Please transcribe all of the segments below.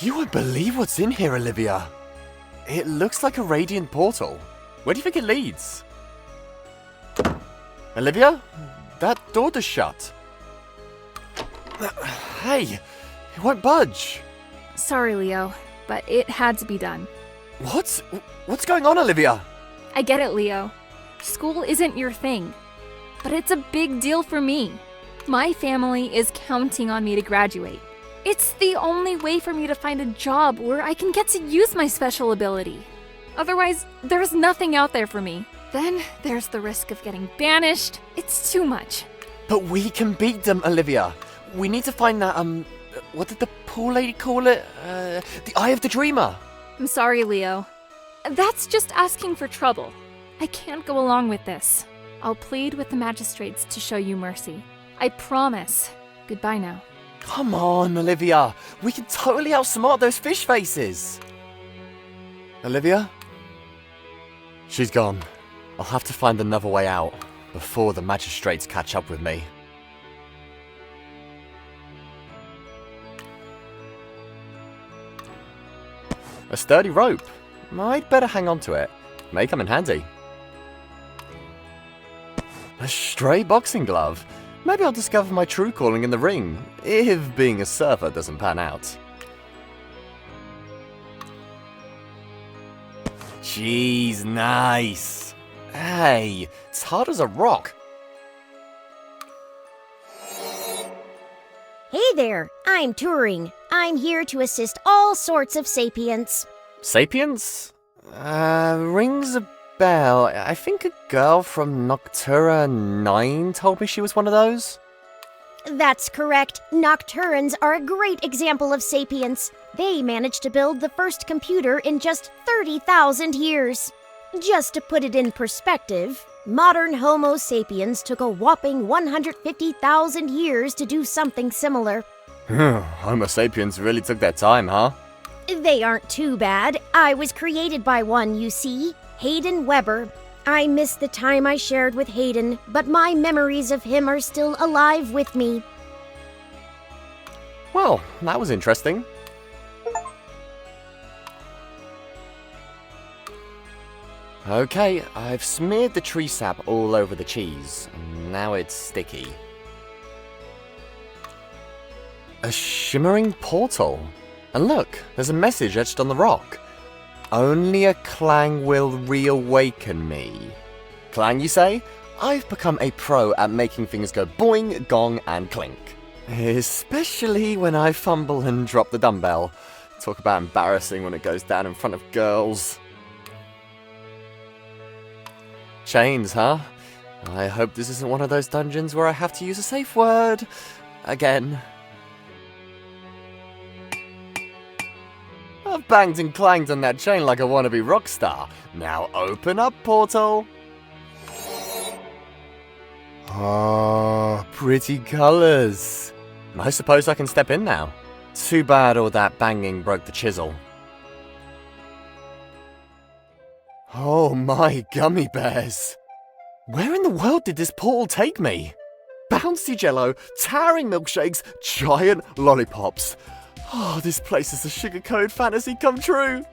You won't believe what's in here, Olivia. It looks like a radiant portal. Where do you think it leads? Olivia? That door is shut. Hey, it won't budge. Sorry, Leo, but it had to be done. What's going on, Olivia? I get it, Leo. School isn't your thing, but it's a big deal for me. My family is counting on me to graduate. It's the only way for me to find a job where I can get to use my special ability. Otherwise, there's nothing out there for me. Then there's the risk of getting banished. It's too much. But we can beat them, Olivia. We need to find that, what did the pool lady call it? The Eye of the Dreamer. I'm sorry, Leo. That's just asking for trouble. I can't go along with this. I'll plead with the magistrates to show you mercy. I promise. Goodbye now. Come on, Olivia. We can totally outsmart those fish faces. Olivia? She's gone. I'll have to find another way out before the magistrates catch up with me. A sturdy rope. I'd better hang on to it. May come in handy. A stray boxing glove. Maybe I'll discover my true calling in the ring, if being a surfer doesn't pan out. Jeez, nice. Hey, it's hard as a rock. Hey there, I'm Turing. I'm here to assist all sorts of sapients. Sapiens? Rings a bell. I think a girl from Noctura 9 told me she was one of those. That's correct. Nocturans are a great example of sapients. They managed to build the first computer in just 30,000 years. Just to put it in perspective, modern Homo sapiens took a whopping 150,000 years to do something similar. Homo sapiens really took their time, huh? They aren't too bad. I was created by one, you see. Hayden Weber. I miss the time I shared with Hayden, but my memories of him are still alive with me. Well, that was interesting. Okay, I've smeared the tree sap all over the cheese. Now it's sticky. A shimmering portal. And look, there's a message etched on the rock. Only a clang will reawaken me. Clang, you say? I've become a pro at making things go boing, gong, and clink. Especially when I fumble and drop the dumbbell. Talk about embarrassing when it goes down in front of girls. Chains, huh? I hope this isn't one of those dungeons where I have to use a safe word. Again. I've banged and clanged on that chain like a wannabe rock star. Now open up, portal. Ah, pretty colours. I suppose I can step in now. Too bad all that banging broke the chisel. Oh my gummy bears. Where in the world did this portal take me? Bouncy jello, towering milkshakes, giant lollipops. Oh, this place is a sugar-coated fantasy come true.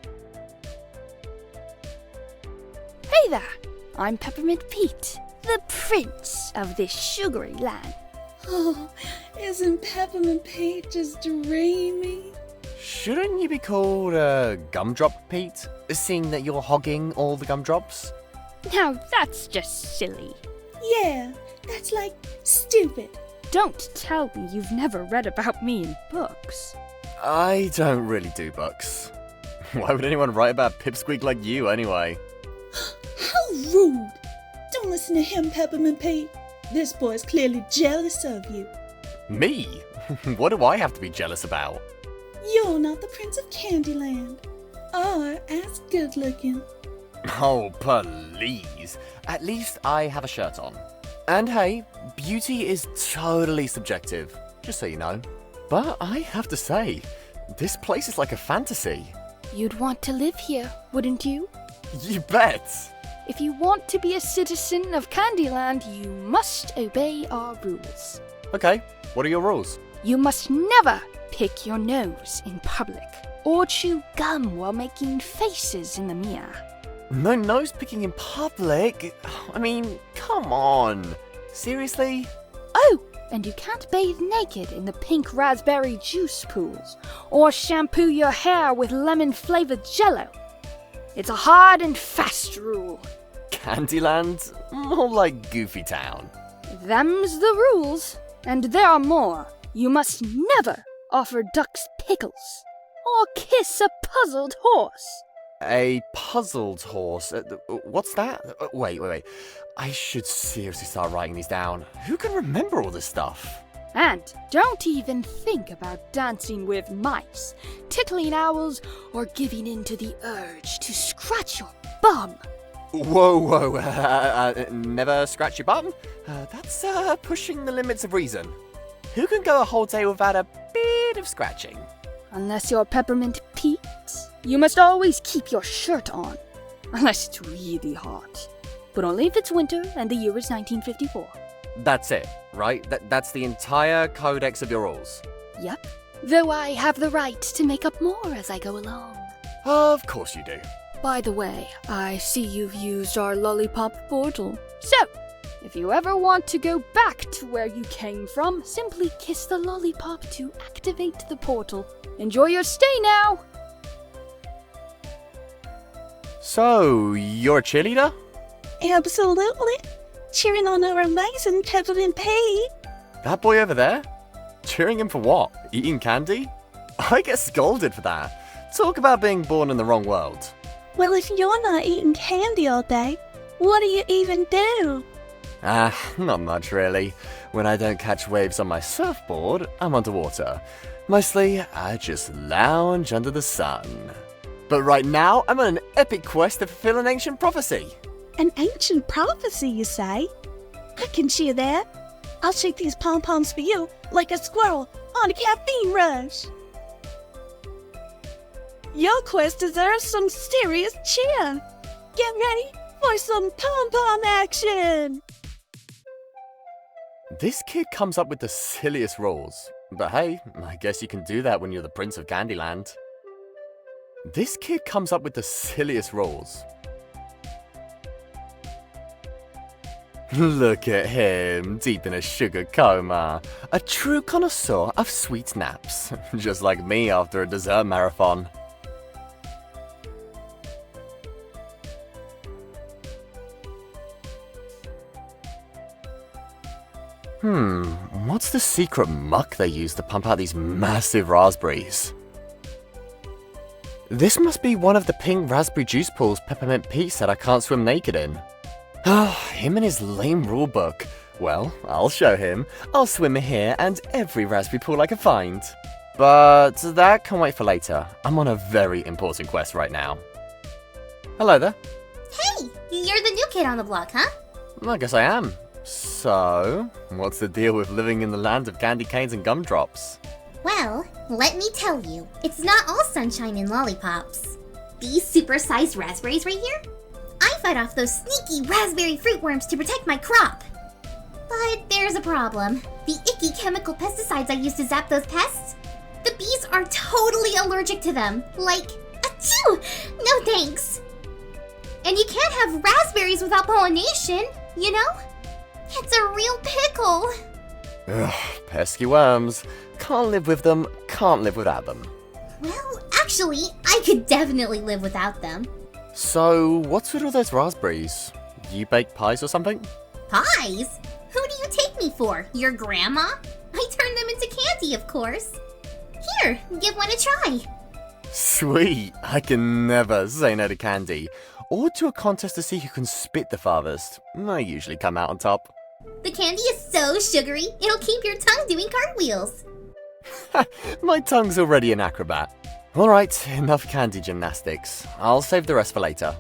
Hey there, I'm Peppermint Pete, the prince of this sugary land. Oh, isn't Peppermint Pete just dreamy? Shouldn't you be called Gumdrop Pete, seeing that you're hogging all the gumdrops? Now that's just silly. Yeah, that's like stupid. Don't tell me you've never read about me in books. I don't really do books. Why would anyone write about Pipsqueak like you, anyway? How rude! Don't listen to him, Peppermint Pete. This boy's clearly jealous of you. Me? What do I have to be jealous about? You're not the Prince of Candyland, or as good looking. Oh, please. At least I have a shirt on. And hey, beauty is totally subjective, just so you know. But I have to say, this place is like a fantasy. You'd want to live here, wouldn't you? You bet! If you want to be a citizen of Candyland, you must obey our rules. Okay, what are your rules? You must never pick your nose in public or chew gum while making faces in the mirror. No nose picking in public? I mean, come on. Seriously? Oh, and you can't bathe naked in the pink raspberry juice pools or shampoo your hair with lemon-flavored jello. It's a hard and fast rule. Candyland? More like Goofy Town. Them's the rules, and there are more. You must never offer ducks pickles or kiss a puzzled horse. A puzzled horse? What's that? Wait. I should seriously start writing these down. Who can remember all this stuff? And don't even think about dancing with mice, tickling owls, or giving in to the urge to scratch your bum. Whoa. Never scratch your bum? That's pushing the limits of reason. Who can go a whole day without a bit of scratching? Unless you're Peppermint Pete, you must always keep your shirt on. Unless it's really hot. But only if it's winter and the year is 1954. That's it, right? That's the entire codex of your rules. Yep. Though I have the right to make up more as I go along. Of course you do. By the way, I see you've used our lollipop portal. So, if you ever want to go back to where you came from, simply kiss the lollipop to activate the portal. Enjoy your stay now! So, you're a cheerleader? Absolutely. Cheering on our amazing Peppermint Pete. That boy over there? Cheering him for what? Eating candy? I get scolded for that. Talk about being born in the wrong world. Well, if you're not eating candy all day, what do you even do? Not much really. When I don't catch waves on my surfboard, I'm underwater. Mostly, I just lounge under the sun. But right now, I'm on an epic quest to fulfill an ancient prophecy. An ancient prophecy, you say? I can cheer that. I'll shake these pom-poms for you like a squirrel on a caffeine rush. Your quest deserves some serious cheer. Get ready for some pom-pom action. This kid comes up with the silliest rules. But hey, I guess you can do that when you're the Prince of Candyland. This kid comes up with the silliest rules. Look at him, deep in a sugar coma. A true connoisseur of sweet naps. Just like me after a dessert marathon. What's the secret muck they use to pump out these massive raspberries? This must be one of the pink raspberry juice pools Peppermint Pete said I can't swim naked in. Him and his lame rulebook. Well, I'll show him. I'll swim here and every raspberry pool I can find. But that can wait for later. I'm on a very important quest right now. Hello there. Hey, you're the new kid on the block, huh? I guess I am. So, what's the deal with living in the land of candy canes and gumdrops? Well, let me tell you, it's not all sunshine and lollipops. These super-sized raspberries right here? I fight off those sneaky raspberry fruit worms to protect my crop. But there's a problem. The icky chemical pesticides I use to zap those pests? The bees are totally allergic to them. Like, achoo! No thanks. And you can't have raspberries without pollination, you know? It's a real pickle. Ugh, pesky worms. Can't live with them, can't live without them. Well, actually, I could definitely live without them. So, what's with all those raspberries? You bake pies or something? Pies? Who do you take me for? Your grandma? I turned them into candy, of course. Here, give one a try. Sweet, I can never say no to candy. Or to a contest to see who can spit the farthest. I usually come out on top. The candy is so sugary, it'll keep your tongue doing cartwheels. My tongue's already an acrobat. Alright, enough candy gymnastics. I'll save the rest for later.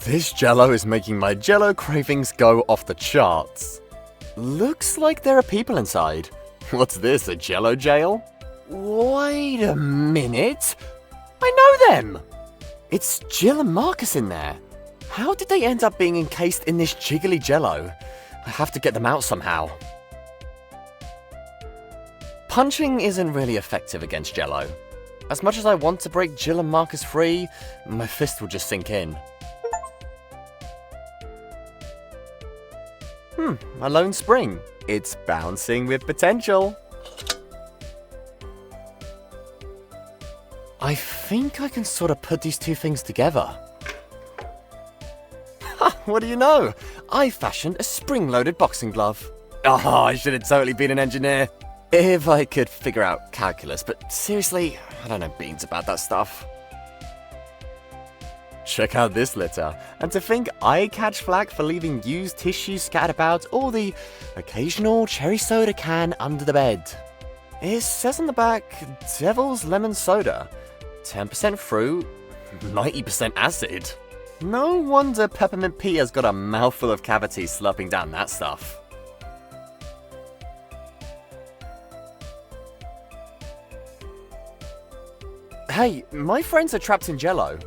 This jello is making my jello cravings go off the charts. Looks like there are people inside. What's this, a jello jail? Wait a minute. I know them! It's Jill and Marcus in there. How did they end up being encased in this jiggly jello? I have to get them out somehow. Punching isn't really effective against jello. As much as I want to break Jill and Marcus free, my fist will just sink in. A lone spring. It's bouncing with potential. I think I can sort of put these two things together. Ha! What do you know? I fashioned a spring-loaded boxing glove. Oh, I should have totally been an engineer. If I could figure out calculus, but seriously, I don't know beans about that stuff. Check out this litter. And to think I catch flack for leaving used tissue scattered about or the occasional cherry soda can under the bed. It says on the back, Devil's Lemon Soda. 10% fruit, 90% acid. No wonder Peppermint Pete has got a mouthful of cavities slurping down that stuff. Hey, my friends are trapped in jello.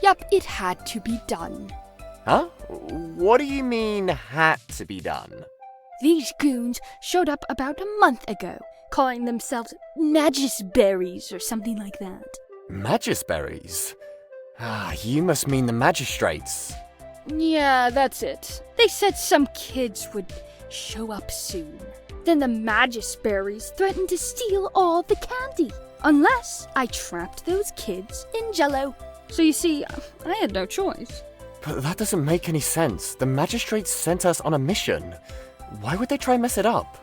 Yup, it had to be done. Huh? What do you mean, had to be done? These goons showed up about a month ago, calling themselves Magisberries or something like that. Magisberries? Ah, you must mean the magistrates. Yeah, that's it. They said some kids would show up soon. Then the Magisberries threatened to steal all the candy, unless I trapped those kids in jello. So you see, I had no choice. But that doesn't make any sense. The magistrates sent us on a mission. Why would they try and mess it up?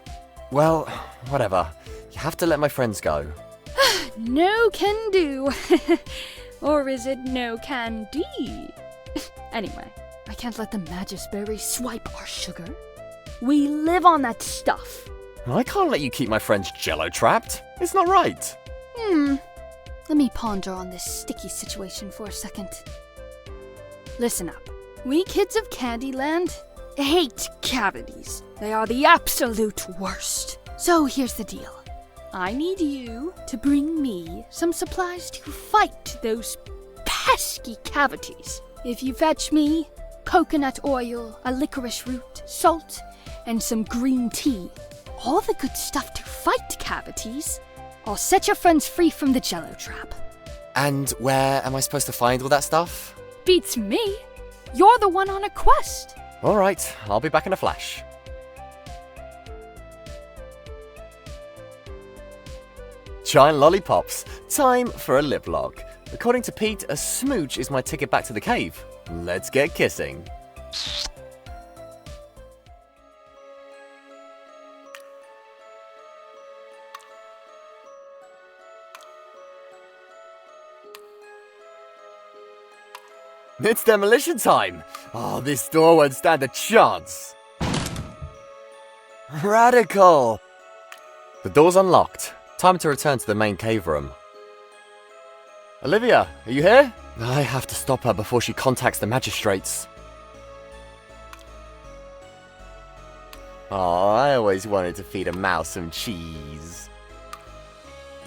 Well, whatever. You have to let my friends go. No can do. Or is it no can do? Anyway, I can't let the Magisberries swipe our sugar. We live on that stuff. I can't let you keep my friends jello trapped. It's not right. Let me ponder on this sticky situation for a second. Listen up. We kids of Candyland hate cavities. They are the absolute worst. So here's the deal. I need you to bring me some supplies to fight those pesky cavities. If you fetch me coconut oil, a licorice root, salt, and some green tea, all the good stuff to fight cavities, I'll set your friends free from the jello trap. And where am I supposed to find all that stuff? Beats me. You're the one on a quest. Alright, I'll be back in a flash. Giant lollipops. Time for a lip lock. According to Pete, a smooch is my ticket back to the cave. Let's get kissing. It's demolition time! Oh, this door won't stand a chance! Radical! The door's unlocked. Time to return to the main cave room. Olivia, are you here? I have to stop her before she contacts the magistrates. Oh, I always wanted to feed a mouse some cheese.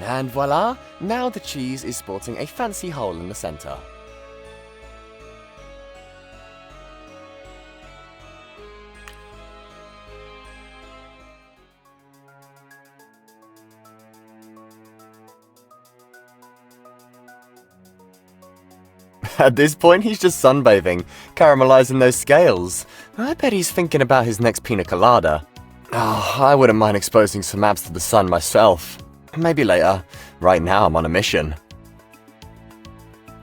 And voila, now the cheese is sporting a fancy hole in the center. At this point, he's just sunbathing, caramelizing those scales. I bet he's thinking about his next pina colada. Oh, I wouldn't mind exposing some abs to the sun myself. Maybe later. Right now, I'm on a mission.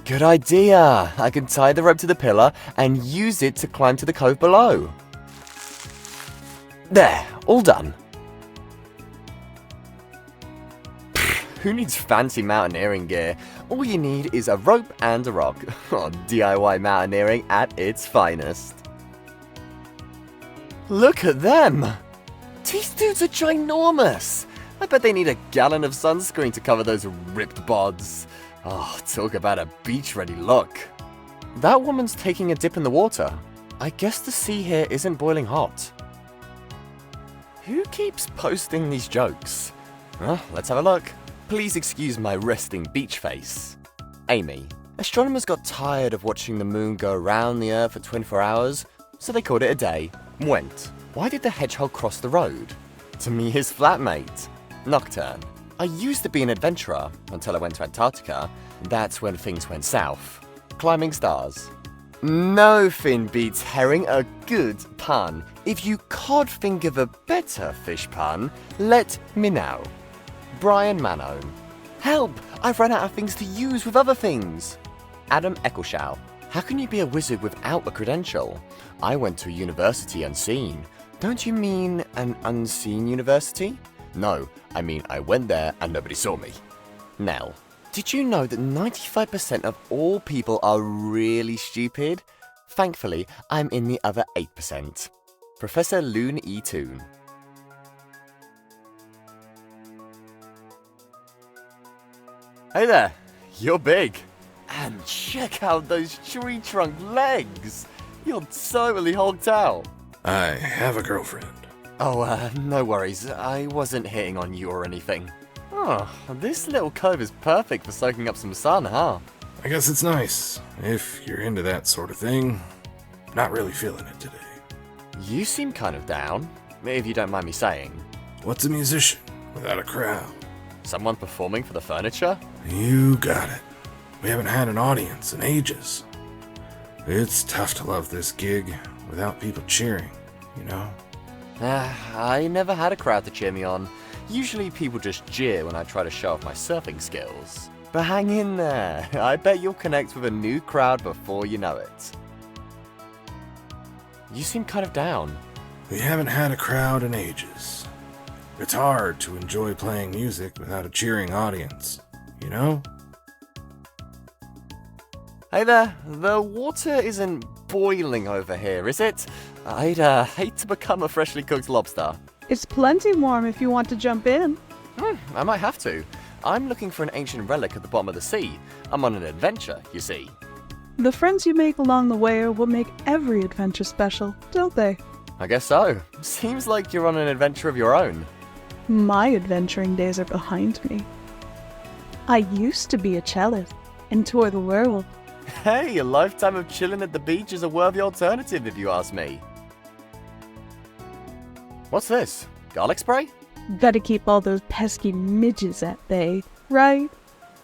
Good idea! I can tie the rope to the pillar and use it to climb to the cove below. There, all done. Who needs fancy mountaineering gear? All you need is a rope and a rock. Oh, DIY mountaineering at its finest. Look at them! These dudes are ginormous! I bet they need a gallon of sunscreen to cover those ripped bods. Oh, talk about a beach-ready look. That woman's taking a dip in the water. I guess the sea here isn't boiling hot. Who keeps posting these jokes? Well, let's have a look. Please excuse my resting beach face. Amy, Astronomers got tired of watching the moon go around the Earth for 24 hours, so they called it a day. Went. Why did the hedgehog cross the road? To meet his flatmate, Nocturne. I used to be an adventurer until I went to Antarctica. That's when things went south. Climbing stars. Nothing beats herring a good pun. If you can't think of a better fish pun, let me know. Brian Manone. Help! I've run out of things to use with other things. Adam Eccleshaw. How can you be a wizard without a credential? I went to a university unseen. Don't you mean an unseen university? No, I mean I went there and nobody saw me. Nell. Did you know that 95% of all people are really stupid? Thankfully, I'm in the other 8%. Professor Loon E. Toon. Hey there, you're big. And check out those tree trunk legs. You're totally hogged out. I have a girlfriend. Oh, no worries. I wasn't hitting on you or anything. Oh, this little cove is perfect for soaking up some sun, huh? I guess it's nice, if you're into that sort of thing. Not really feeling it today. You seem kind of down, if you don't mind me saying. What's a musician without a crowd? Someone performing for the furniture? You got it. We haven't had an audience in ages. It's tough to love this gig without people cheering, you know? I never had a crowd to cheer me on. Usually people just jeer when I try to show off my surfing skills. But hang in there. I bet you'll connect with a new crowd before you know it. You seem kind of down. We haven't had a crowd in ages. It's hard to enjoy playing music without a cheering audience, you know? Hey there, the water isn't boiling over here, is it? I'd hate to become a freshly cooked lobster. It's plenty warm if you want to jump in. I might have to. I'm looking for an ancient relic at the bottom of the sea. I'm on an adventure, you see. The friends you make along the way are what make every adventure special, don't they? I guess so. Seems like you're on an adventure of your own. My adventuring days are behind me. I used to be a cellist and tour the world. Hey, a lifetime of chilling at the beach is a worthy alternative if you ask me. What's this? Garlic spray? Gotta keep all those pesky midges at bay, right?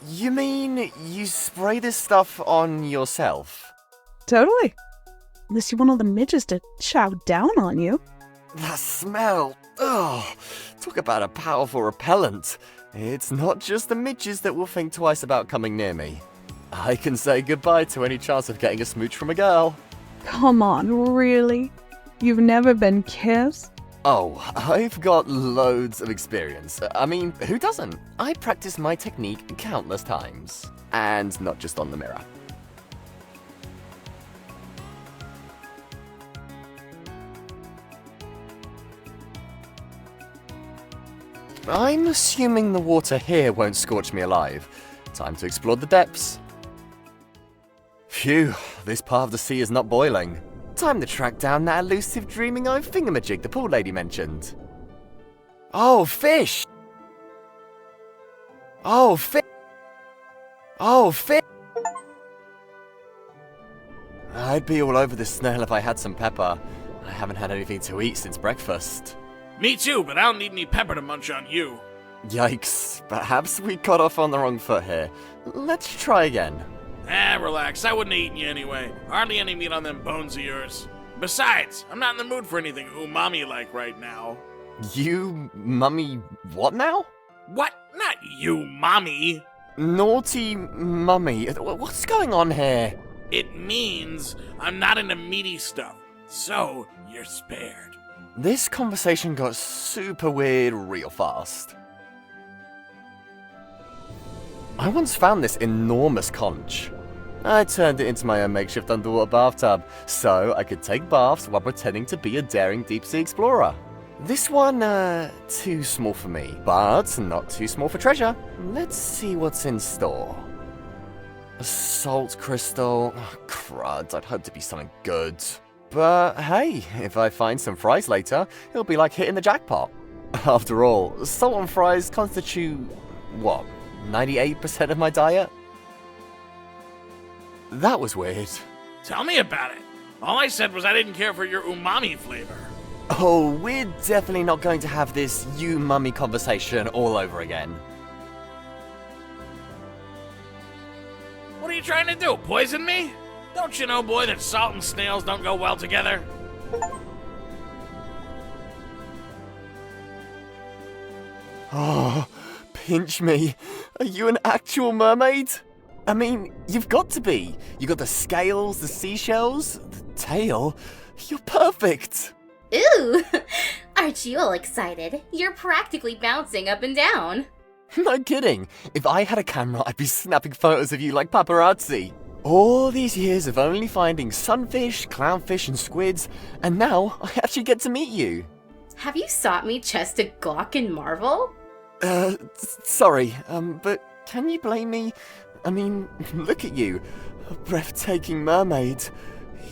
You mean you spray this stuff on yourself? Totally. Unless you want all the midges to chow down on you. That smell. Ugh. Talk about a powerful repellent. It's not just the midges that will think twice about coming near me. I can say goodbye to any chance of getting a smooch from a girl. Come on, really? You've never been kissed? Oh, I've got loads of experience. I mean, who doesn't? I practiced my technique countless times. And not just on the mirror. I'm assuming the water here won't scorch me alive. Time to explore the depths. Phew, this part of the sea is not boiling. Time to track down that elusive dreaming eye thingamajig the pool lady mentioned. Oh, fish! Oh, fish! Oh, fish! I'd be all over this snail if I had some pepper. I haven't had anything to eat since breakfast. Me too, but I don't need any pepper to munch on you. Yikes, perhaps we got off on the wrong foot here. Let's try again. Relax, I wouldn't have eaten you anyway. Hardly any meat on them bones of yours. Besides, I'm not in the mood for anything umami-like right now. You, mummy, what now? What? Not you, mommy. Naughty mummy, what's going on here? It means I'm not into meaty stuff, so you're spared. This conversation got super weird real fast. I once found this enormous conch. I turned it into my own makeshift underwater bathtub, so I could take baths while pretending to be a daring deep-sea explorer. This one, too small for me, but not too small for treasure. Let's see what's in store. A salt crystal. Oh, crud, I'd hope to be something good. But hey, if I find some fries later, it'll be like hitting the jackpot. After all, salt and fries constitute, what, 98% of my diet? That was weird. Tell me about it. All I said was I didn't care for your umami flavor. Oh, we're definitely not going to have this you mummy conversation all over again. What are you trying to do, poison me? Don't you know, boy, that salt and snails don't go well together? Oh, pinch me. Are you an actual mermaid? I mean, you've got to be. You got the scales, the seashells, the tail. You're perfect. Ooh! Aren't you all excited? You're practically bouncing up and down. No kidding. If I had a camera, I'd be snapping photos of you like paparazzi. All these years of only finding sunfish, clownfish, and squids, and now I actually get to meet you. Have you sought me just to gawk and marvel? Sorry, but can you blame me? I mean, look at you. A breathtaking mermaid.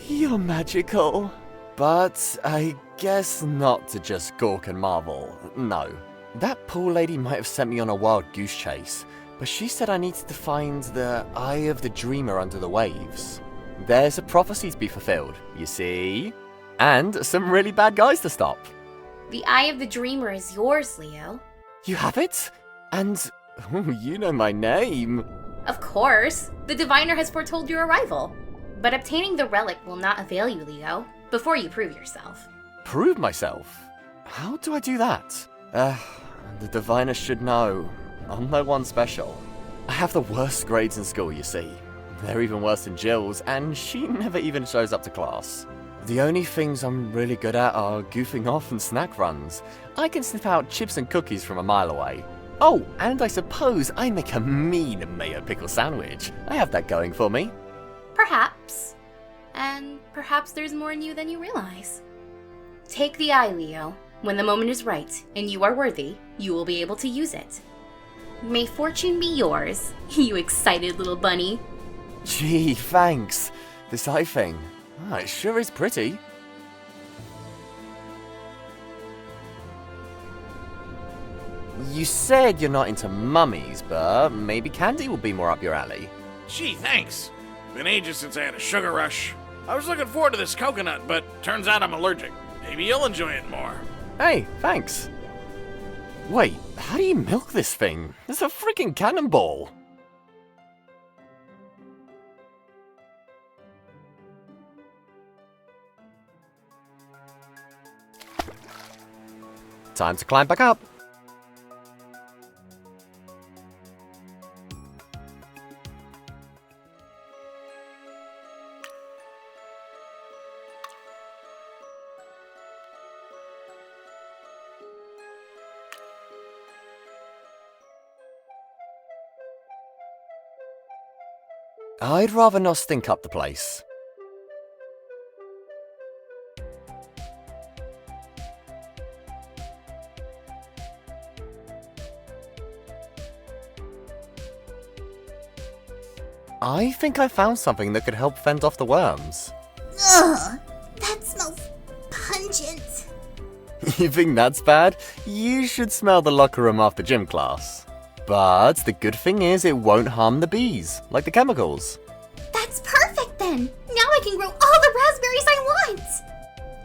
You're magical. But I guess not to just gawk and marvel. No. That poor lady might have sent me on a wild goose chase, but she said I needed to find the Eye of the Dreamer under the waves. There's a prophecy to be fulfilled, you see? And some really bad guys to stop. The Eye of the Dreamer is yours, Leo. You have it? And you know my name. Of course. The diviner has foretold your arrival. But obtaining the relic will not avail you, Leo, before you prove yourself. Prove myself? How do I do that? The diviner should know. I'm no one special. I have the worst grades in school, you see. They're even worse than Jill's, and she never even shows up to class. The only things I'm really good at are goofing off and snack runs. I can sniff out chips and cookies from a mile away. Oh, and I suppose I make a mean mayo pickle sandwich. I have that going for me. Perhaps. And perhaps there's more in you than you realize. Take the eye, Leo. When the moment is right, and you are worthy, you will be able to use it. May fortune be yours, you excited little bunny. Gee, thanks. This eye thing. It sure is pretty. You said you're not into mummies, but maybe candy will be more up your alley. Gee, thanks. Been ages since I had a sugar rush. I was looking forward to this coconut, but turns out I'm allergic. Maybe you'll enjoy it more. Hey, thanks. Wait, how do you milk this thing? It's a freaking cannonball. Time to climb back up. I'd rather not stink up the place. I think I found something that could help fend off the worms. Ugh, that smells pungent. You think that's bad? You should smell the locker room after gym class. But the good thing is it won't harm the bees, like the chemicals. That's perfect then. Now I can grow all the raspberries I want.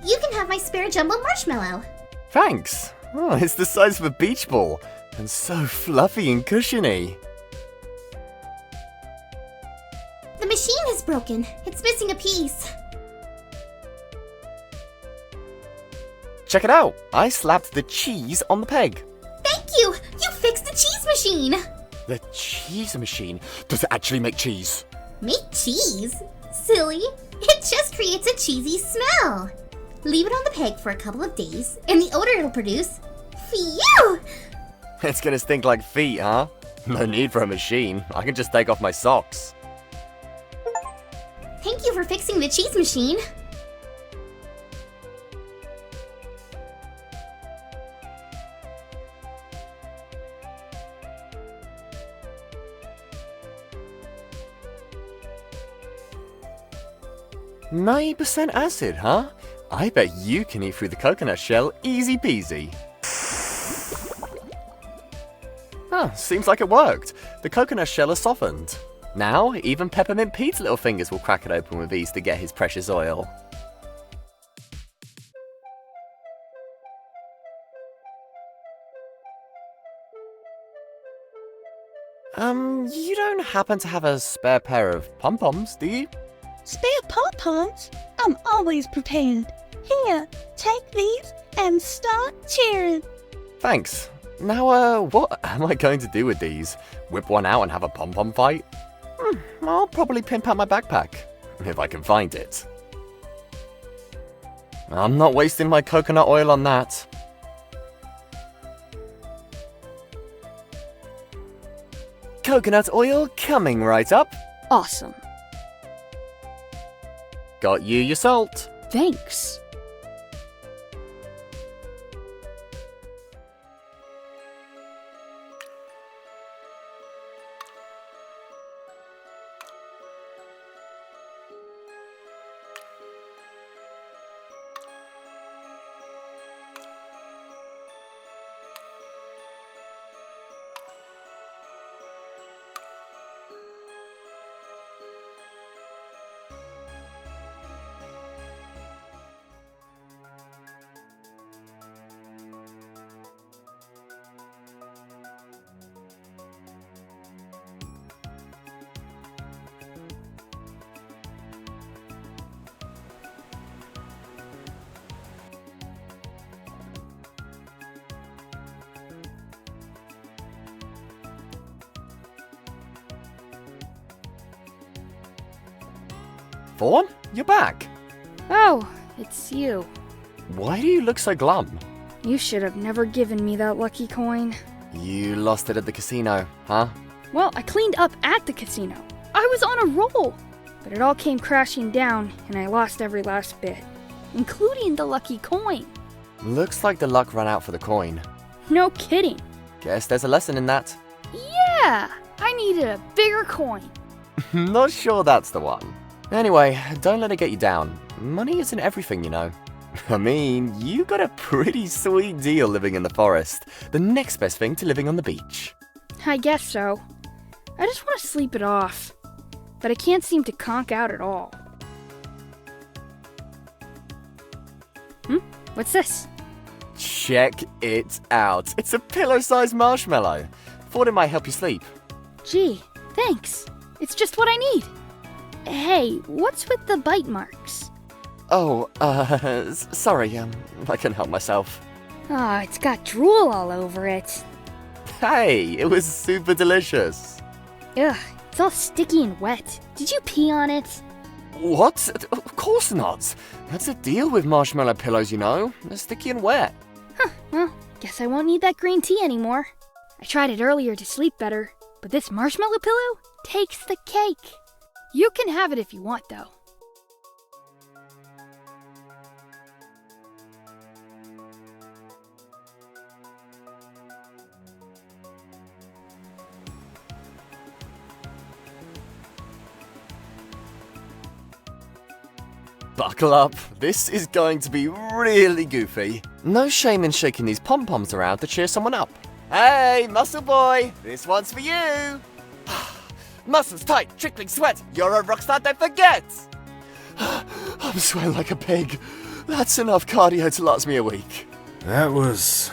You can have my spare jumbo marshmallow. Thanks. Oh, it's the size of a beach ball, and so fluffy and cushiony. The machine is broken. It's missing a piece. Check it out. I slapped the cheese on the peg. Thank you. You fixed the cheese machine. The cheese machine? Does it actually make cheese? Make cheese? Silly. It just creates a cheesy smell. Leave it on the peg for a couple of days, and the odor it'll produce. Phew! It's gonna stink like feet, huh? No need for a machine. I can just take off my socks. Thank you for fixing the cheese machine. %9% acid, huh? I bet you can eat through the coconut shell easy peasy. Huh, seems like it worked. The coconut shell is softened. Now, even Peppermint Pete's little fingers will crack it open with ease to get his precious oil. You don't happen to have a spare pair of pom-poms, do you? Spare pom-poms? I'm always prepared. Here, take these and start cheering. Thanks. Now, what am I going to do with these? Whip one out and have a pom-pom fight? I'll probably pimp out my backpack, if I can find it. I'm not wasting my coconut oil on that. Coconut oil coming right up. Awesome. Got you your salt. Thanks. Fawn, you're back. Oh, it's you. Why do you look so glum? You should have never given me that lucky coin. You lost it at the casino, huh? Well, I cleaned up at the casino. I was on a roll. But it all came crashing down, and I lost every last bit, including the lucky coin. Looks like the luck ran out for the coin. No kidding. Guess there's a lesson in that. Yeah, I needed a bigger coin. Not sure that's the one. Anyway, don't let it get you down. Money isn't everything, you know. I mean, you got a pretty sweet deal living in the forest. The next best thing to living on the beach. I guess so. I just want to sleep it off. But I can't seem to conk out at all. What's this? Check it out. It's a pillow-sized marshmallow. Thought it might help you sleep. Gee, thanks. It's just what I need. Hey, what's with the bite marks? Oh, sorry, I can help myself. Oh, it's got drool all over it. Hey, it was super delicious. Ugh, it's all sticky and wet. Did you pee on it? What? Of course not. That's a deal with marshmallow pillows, you know. They're sticky and wet. Huh, well, guess I won't need that green tea anymore. I tried it earlier to sleep better, but this marshmallow pillow takes the cake. You can have it if you want, though. Buckle up. This is going to be really goofy. No shame in shaking these pom-poms around to cheer someone up. Hey, muscle boy, this one's for you. Muscles tight, trickling sweat. You're a rock star, don't forget. I'm sweating like a pig. That's enough cardio to last me a week. That was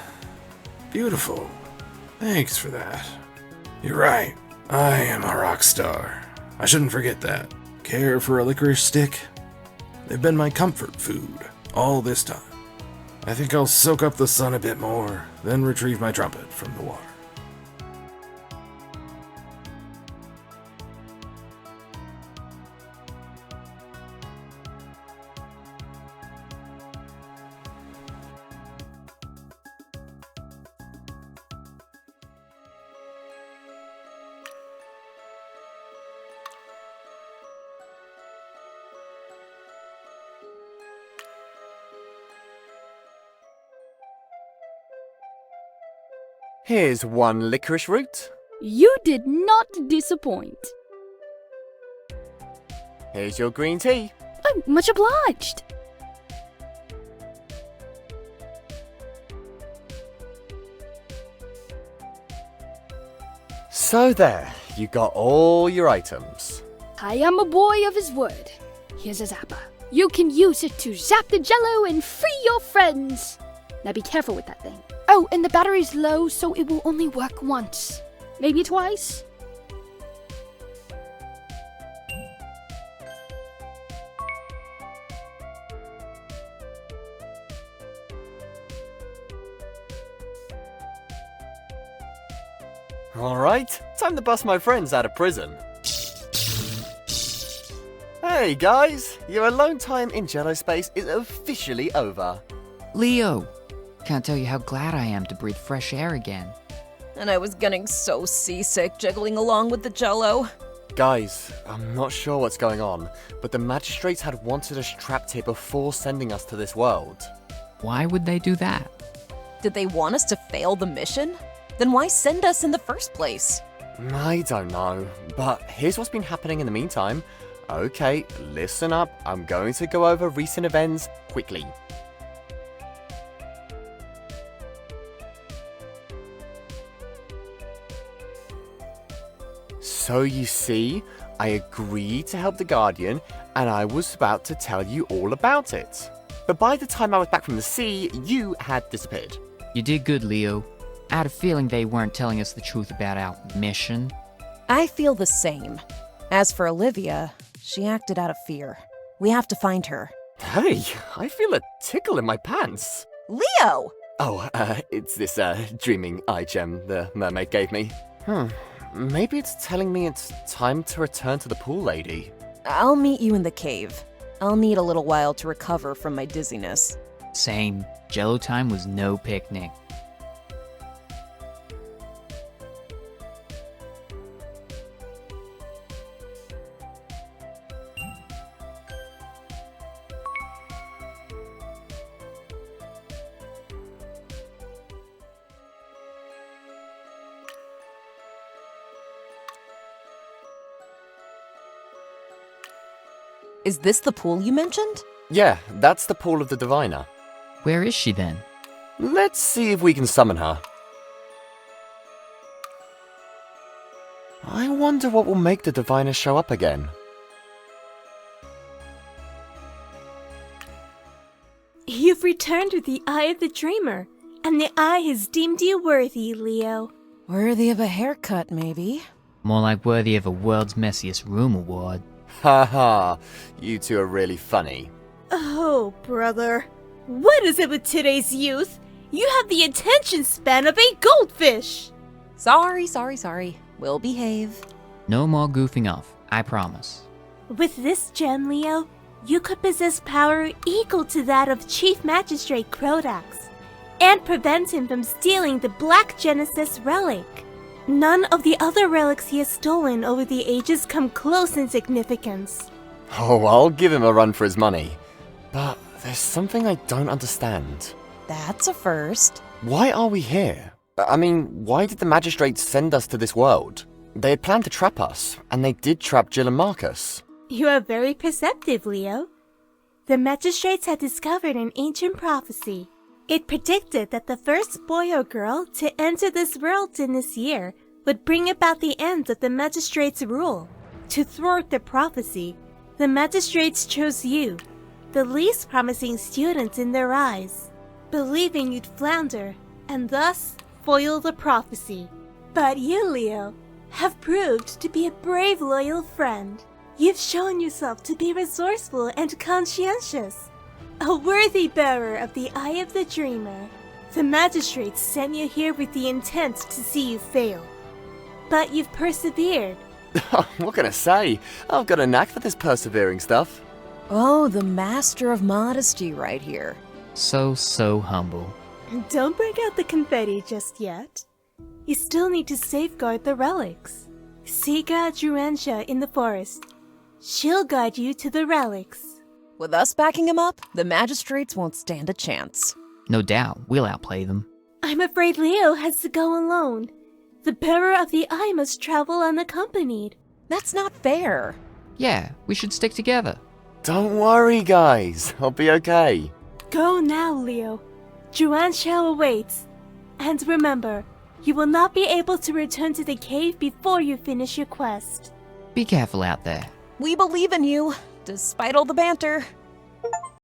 beautiful. Thanks for that. You're right. I am a rock star. I shouldn't forget that. Care for a licorice stick? They've been my comfort food all this time. I think I'll soak up the sun a bit more, then retrieve my trumpet from the water. Here's one licorice root. You did not disappoint. Here's your green tea. I'm much obliged. So there, you got all your items. I am a boy of his word. Here's a zapper. You can use it to zap the jello and free your friends. Now be careful with that thing. Oh, and the battery's low, so it will only work once. Maybe twice? Alright, time to bust my friends out of prison. Hey guys, your alone time in Jello Space is officially over. Leo! Can't tell you how glad I am to breathe fresh air again. And I was getting so seasick jiggling along with the jello. Guys, I'm not sure what's going on, but the magistrates had wanted us trapped here before sending us to this world. Why would they do that? Did they want us to fail the mission? Then why send us in the first place? I don't know, but here's what's been happening in the meantime. Okay, listen up, I'm going to go over recent events quickly. So you see, I agreed to help the Guardian, and I was about to tell you all about it. But by the time I was back from the sea, you had disappeared. You did good, Leo. I had a feeling they weren't telling us the truth about our mission. I feel the same. As for Olivia, she acted out of fear. We have to find her. Hey, I feel a tickle in my pants. Leo! Oh, it's this, dreaming eye gem the mermaid gave me. Maybe it's telling me it's time to return to the pool lady. I'll meet you in the cave. I'll need a little while to recover from my dizziness. Same. Jello time was no picnic. Is this the pool you mentioned? Yeah, that's the pool of the Diviner. Where is she then? Let's see if we can summon her. I wonder what will make the Diviner show up again. You've returned with the Eye of the Dreamer, and the Eye has deemed you worthy, Leo. Worthy of a haircut, maybe? More like worthy of a World's Messiest Room award. Haha, you two are really funny. Oh, brother. What is it with today's youth? You have the attention span of a goldfish! Sorry. We'll behave. No more goofing off, I promise. With this gem, Leo, you could possess power equal to that of Chief Magistrate Crodax, and prevent him from stealing the Black Genesis relic. None of the other relics he has stolen over the ages come close in significance. Oh, I'll give him a run for his money. But there's something I don't understand. That's a first. Why are we here? I mean, why did the magistrates send us to this world? They had planned to trap us, and they did trap Jill and Marcus. You are very perceptive, Leo. The magistrates had discovered an ancient prophecy. It predicted that the first boy or girl to enter this world in this year would bring about the end of the magistrates' rule. To thwart the prophecy, the magistrates chose you, the least promising student in their eyes, believing you'd flounder and thus foil the prophecy. But you, Leo, have proved to be a brave, loyal friend. You've shown yourself to be resourceful and conscientious. A worthy bearer of the Eye of the Dreamer. The magistrates sent you here with the intent to see you fail. But you've persevered. What can I say? I've got a knack for this persevering stuff. Oh, the master of modesty right here. So humble. Don't break out the confetti just yet. You still need to safeguard the relics. Seek out Jurantia in the forest. She'll guide you to the relics. With us backing him up, the magistrates won't stand a chance. No doubt, we'll outplay them. I'm afraid Leo has to go alone. The bearer of the eye must travel unaccompanied. That's not fair. Yeah, we should stick together. Don't worry, guys. I'll be okay. Go now, Leo. Jurantia awaits. And remember, You will not be able to return to the cave before you finish your quest. Be careful out there. We believe in you, despite all the banter.